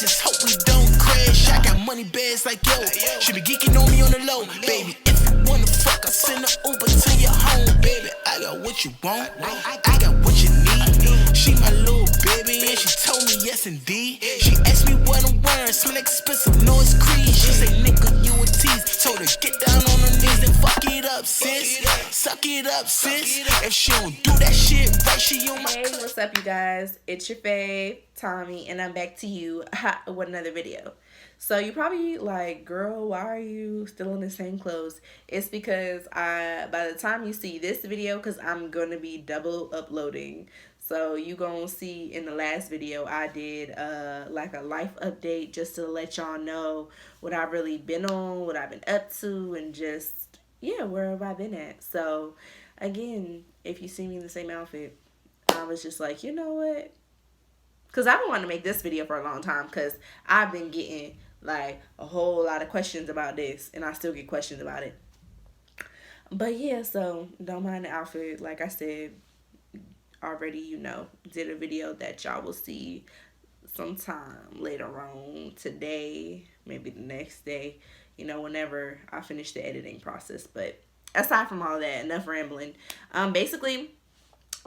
just hope we don't crash. I got money bags like yo. She be geeking on me on the low, baby. If you wanna fuck, I send an Uber to your home, baby. I got what you want, I got what you need. She my little baby and she told me yes indeed. She asked me what I'm wearing, smell like expensive, no it's Creed. She say nigga you a tease, told her get down on her knees and fuck it up sis, suck it up sis. If she don't do that shit right, she on my. Hey, what's up you guys? It's your fave, Tommy, and I'm back to you with another video. So you probably like, girl, why are you still in the same clothes? It's because by the time you see this video, because I'm gonna be double uploading. So you gonna see in the last video I did like a life update just to let y'all know what I've really been on, what I've been up to, and just yeah, where have I been at. So again, if you see me in the same outfit, I was just like, you know what? Because I've been wanting to make this video for a long time because I've been getting like a whole lot of questions about this and I still get questions about it. But yeah, so don't mind the outfit. Like I said already, you know, did a video that y'all will see sometime later on today, maybe the next day, you know, whenever I finish the editing process. But aside from all that, enough rambling. Basically,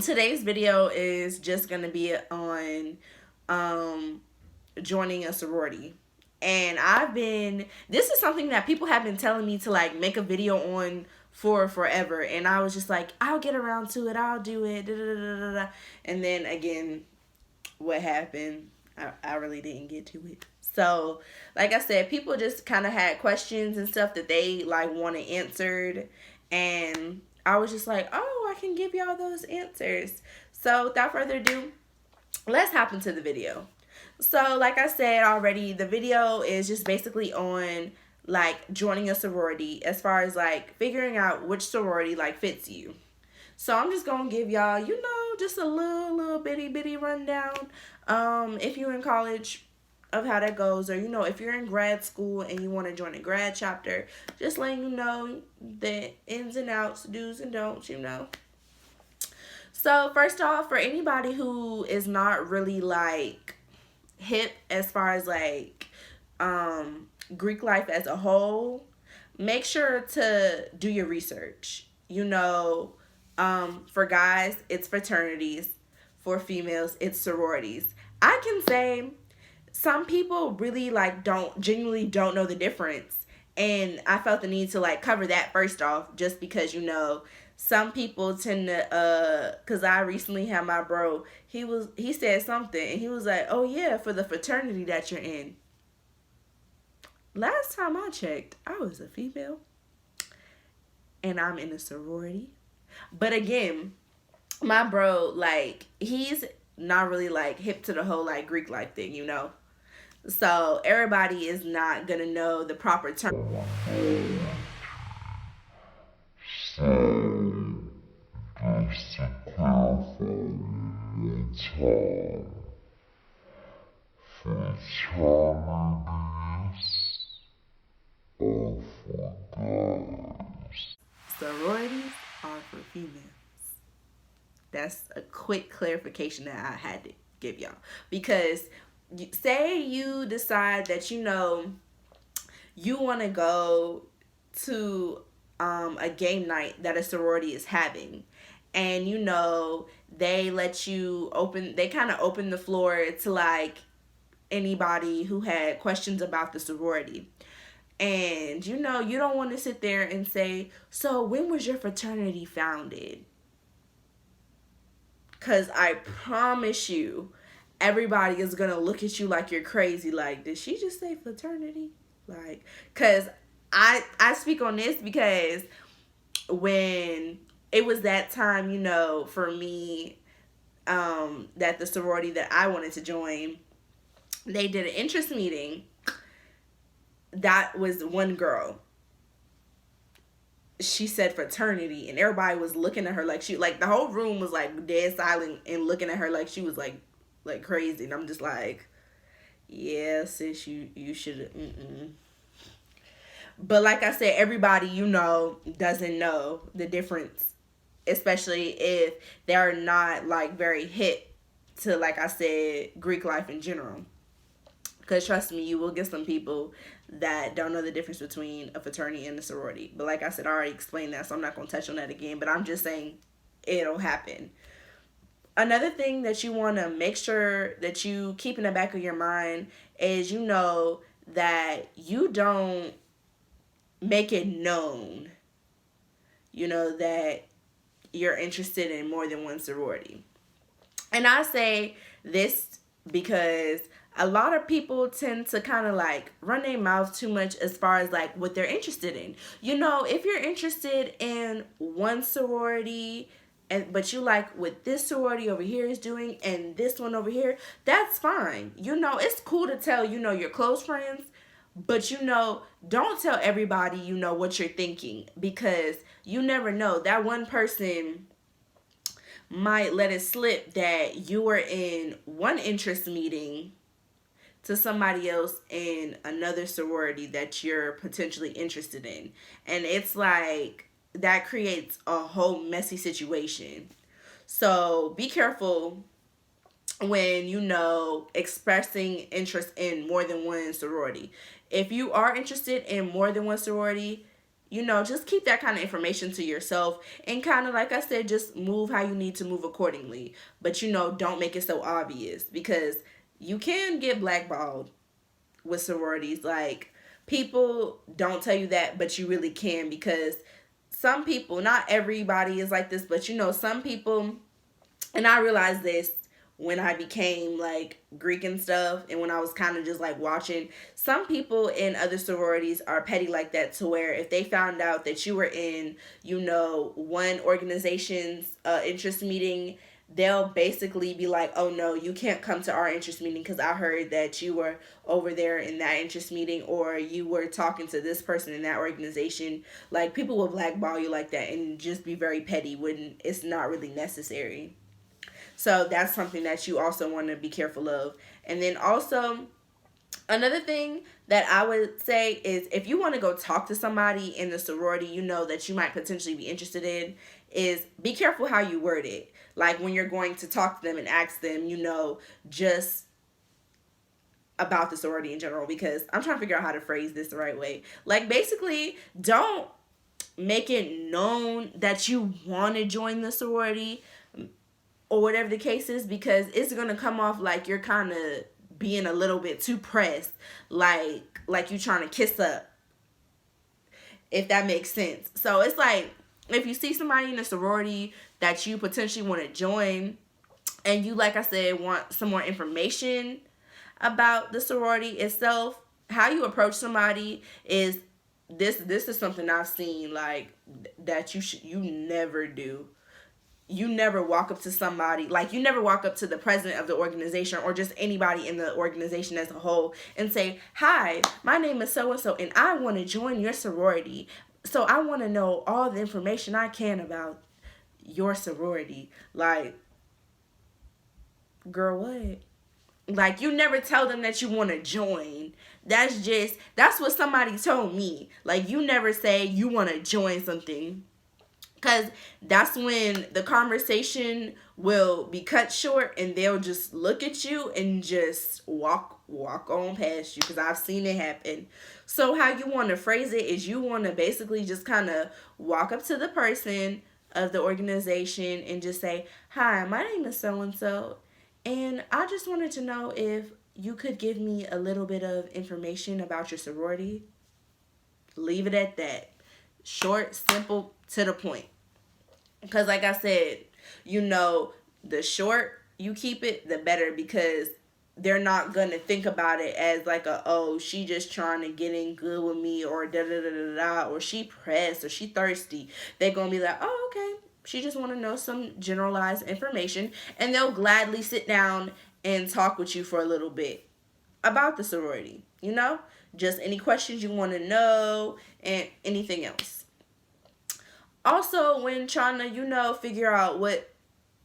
today's video is just going to be on joining a sorority. And this is something that people have been telling me to like make a video on for forever. And I was just like, I'll get around to it. I'll do it. Da, da, da, da, da. And then again, what happened? I really didn't get to it. So, like I said, people just kind of had questions and stuff that they like wanted answered. And I was just like, oh, I can give y'all those answers. So without further ado, let's hop into the video. So like I said already, the video is just basically on like joining a sorority as far as like figuring out which sorority like fits you. So I'm just gonna give y'all, you know, just a little bitty rundown. If you're in college, of how that goes, or you know, if you're in grad school and you want to join a grad chapter, just letting you know the ins and outs, do's and don'ts, you know. So first off, for anybody who is not really like hip as far as like Greek life as a whole, make sure to do your research. You know, for guys it's fraternities, for females it's sororities. I can say some people really like genuinely don't know the difference, and I felt the need to like cover that first off, just because, you know, some people tend to because I recently had my bro, he said something and he was like, oh yeah, for the fraternity that you're in. Last time I checked, I was a female and I'm in a sorority. But again, my bro, like, he's not really like hip to the whole like Greek life thing, you know. So everybody is not gonna know the proper term. Sororities are for females. That's a quick clarification that I had to give y'all, because say you decide that, you know, you want to go to a game night that a sorority is having, and you know they let you they kind of open the floor to like anybody who had questions about the sorority. And you know, you don't want to sit there and say, so when was your fraternity founded? Because I promise you, everybody is going to look at you like you're crazy. Like, did she just say fraternity? Like, because I speak on this because when it was that time, you know, for me, that the sorority that I wanted to join, they did an interest meeting. That was one girl. She said fraternity, and everybody was looking at her like the whole room was like dead silent and looking at her like she was like crazy. And I'm just like, yeah, sis, you should. But like I said, everybody, you know, doesn't know the difference, especially if they're not like very hip to, like I said, Greek life in general. Because trust me, you will get some people that don't know the difference between a fraternity and a sorority. But like I said, I already explained that, so I'm not going to touch on that again. But I'm just saying it'll happen. Another thing that you want to make sure that you keep in the back of your mind is that you don't make it known, that you're interested in more than one sorority. And I say this because a lot of people tend to kind of like run their mouth too much as far as like what they're interested in. If you're interested in one sorority but you like what this sorority over here is doing and this one over here, that's fine. It's cool to tell, your close friends, but don't tell everybody, what you're thinking, because you never know. That one person might let it slip that you were in one interest meeting to somebody else in another sorority that you're potentially interested in. And it's like that creates a whole messy situation. So be careful when expressing interest in more than one sorority. If you are interested in more than one sorority, just keep that kind of information to yourself and kind of, like I said, just move how you need to move accordingly. But, don't make it so obvious, because you can get blackballed with sororities. Like, people don't tell you that, but you really can, because some people, not everybody is like this, but, some people, and I realized this when I became like Greek and stuff, and when I was kind of just like watching, some people in other sororities are petty like that, to where if they found out that you were in, one organization's interest meeting, they'll basically be like, oh no, you can't come to our interest meeting because I heard that you were over there in that interest meeting, or you were talking to this person in that organization. Like, people will blackball you like that and just be very petty when it's not really necessary. So that's something that you also want to be careful of. And then also, another thing that I would say is, if you want to go talk to somebody in the sorority that you might potentially be interested in, is be careful how you word it. Like, when you're going to talk to them and ask them, just about the sorority in general, because I'm trying to figure out how to phrase this the right way. Like, basically, don't make it known that you want to join the sorority, or whatever the case is, because it's gonna come off like you're kind of being a little bit too pressed, like you trying to kiss up, if that makes sense. So it's like, if you see somebody in a sorority that you potentially want to join, and you, like I said, want some more information about the sorority itself, how you approach somebody is this is something I've seen, like, that you never do. You never walk up to somebody, like, you never walk up to the president of the organization, or just anybody in the organization as a whole, and say, hi, my name is so and so, and I want to join your sorority, so I want to know all the information I can about your sorority. Like, girl, what? Like, you never tell them that you want to join. That's what somebody told me. Like, you never say you want to join something, because that's when the conversation will be cut short, and they'll just look at you and just walk on past you, because I've seen it happen. So how you want to phrase it is, you want to basically just kind of walk up to the person of the organization and just say, hi, my name is so-and-so, and I just wanted to know if you could give me a little bit of information about your sorority. Leave it at that. Short, simple, to the point. Because, like I said, the short you keep it, the better, because they're not going to think about it as like she just trying to get in good with me, or da-da-da-da-da, or she pressed, or she thirsty. They're going to be like, oh, okay, she just want to know some generalized information, and they'll gladly sit down and talk with you for a little bit about the sorority, just any questions you want to know, and anything else. Also, when trying to, figure out what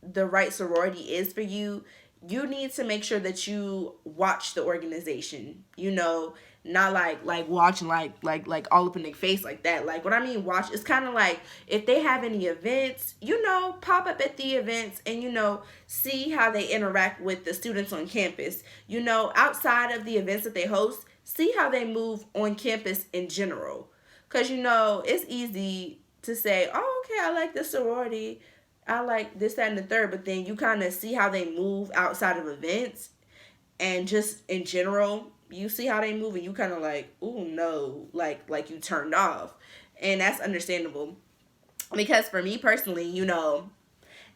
the right sorority is for you, you need to make sure that you watch the organization, you know, not like watching like all up in their face like that. Like, what I mean watch, it's kind of like if they have any events, you know, pop up at the events and, you know, see how they interact with the students on campus. You know, outside of the events that they host, see how they move on campus in general. Because, you know, it's easy to say, oh, okay, I like the sorority, I like this, that, and the third, but then you kind of see how they move outside of events and just in general, you see how they move and you kind of like, oh no, like you turned off. And that's understandable. Because for me personally, you know,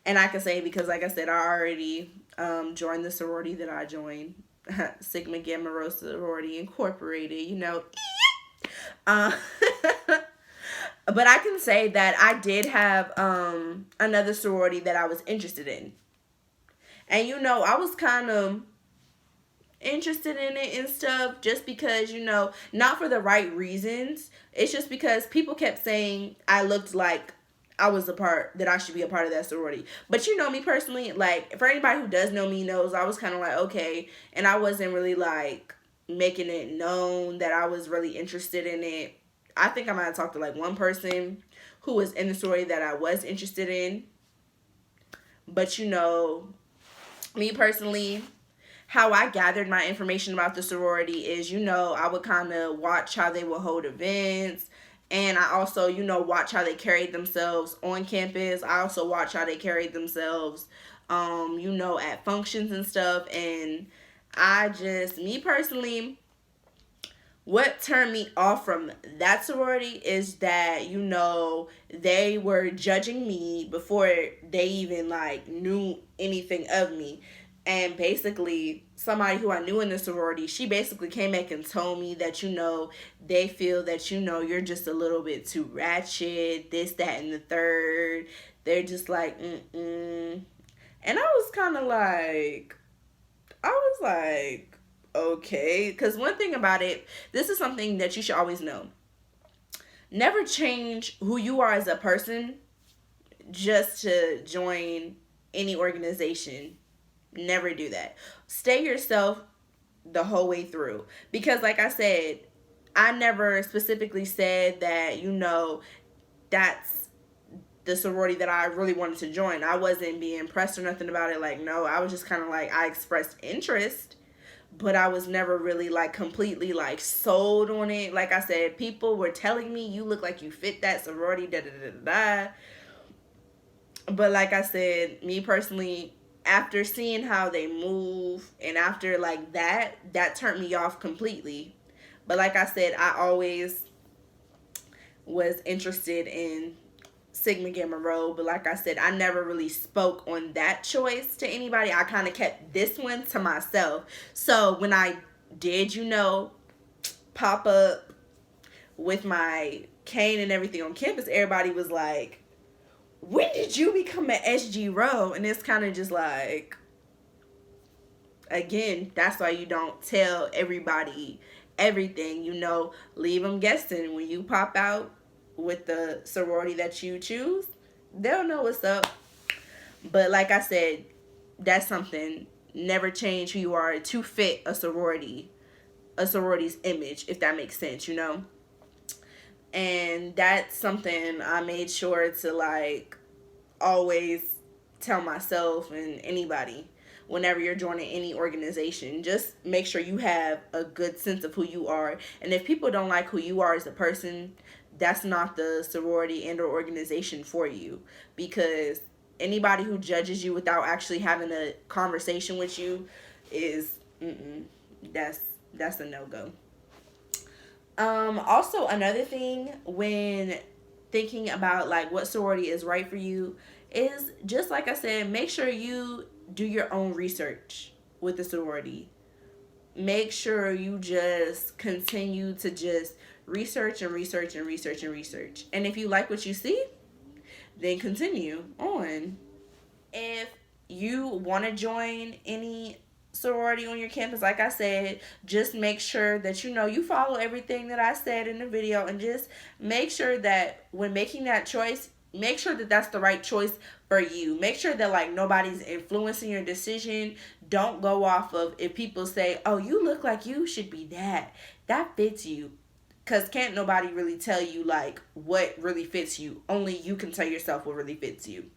and I can say because like I said, I already joined the sorority that I joined, Sigma Gamma Rho Sorority Incorporated, you know. Uh, but I can say that I did have another sorority that I was interested in. And you know, I was kind of interested in it and stuff just because, you know, not for the right reasons. It's just because people kept saying I looked like I was a part, that I should be a part of that sorority. But you know me personally, like for anybody who does know me knows I was kind of like, okay, and I wasn't really like making it known that I was really interested in it. I think I might have talked to like one person who was in the sorority that I was interested in. But you know, me personally, how I gathered my information about the sorority is, you know, I would kind of watch how they would hold events. And I also, you know, watch how they carried themselves on campus. I also watch how they carried themselves, you know, at functions and stuff. And I just, me personally, what turned me off from that sorority is that, you know, they were judging me before they even like knew anything of me. And basically somebody who I knew in the sorority, she basically came back and told me that, you know, they feel that, you know, you're just a little bit too ratchet, this, that, and the third. They're just like, mm-mm. And I was like, okay. Because one thing about it, this is something that you should always know. Never change who you are as a person just to join any organization. Never do that. Stay yourself the whole way through. Because like I said, I never specifically said that, you know, that's the sorority that I really wanted to join. I wasn't being pressed or nothing about it. Like, no, I was just kind of like, I expressed interest, but I was never really like completely like sold on it. Like I said, people were telling me, you look like you fit that sorority, da da da da da. But like I said, me personally, after seeing how they move and after like that turned me off completely. But like I said, I always was interested in Sigma Gamma Rho. But like I said, I never really spoke on that choice to anybody. I kind of kept this one to myself. So when I did, you know, pop up with my cane and everything on campus, everybody was like, when did you become an SG Row? And it's kind of just like, again, that's why you don't tell everybody everything, you know, leave them guessing. When you pop out with the sorority that you choose, they'll know what's up. But like I said, that's something, never change who you are to fit a sorority's image, if that makes sense, you know. And that's something I made sure to like always tell myself and anybody whenever you're joining any organization. Just make sure you have a good sense of who you are. And if people don't like who you are as a person, that's not the sorority and or organization for you. Because anybody who judges you without actually having a conversation with you is that's a no-go. Also another thing when thinking about like what sorority is right for you is, just like I said, make sure you do your own research with the sorority. Make sure you just continue to just research and research and research and research. And if you like what you see, then continue on. If you want to join any sorority on your campus, like I said, just make sure that you know you follow everything that I said in the video, and just make sure that when making that choice, make sure that that's the right choice for you. Make sure that like nobody's influencing your decision. don't go off of if people say, oh, you look like you should be that fits you. Because can't nobody really tell you like what really fits you. Only you can tell yourself what really fits you.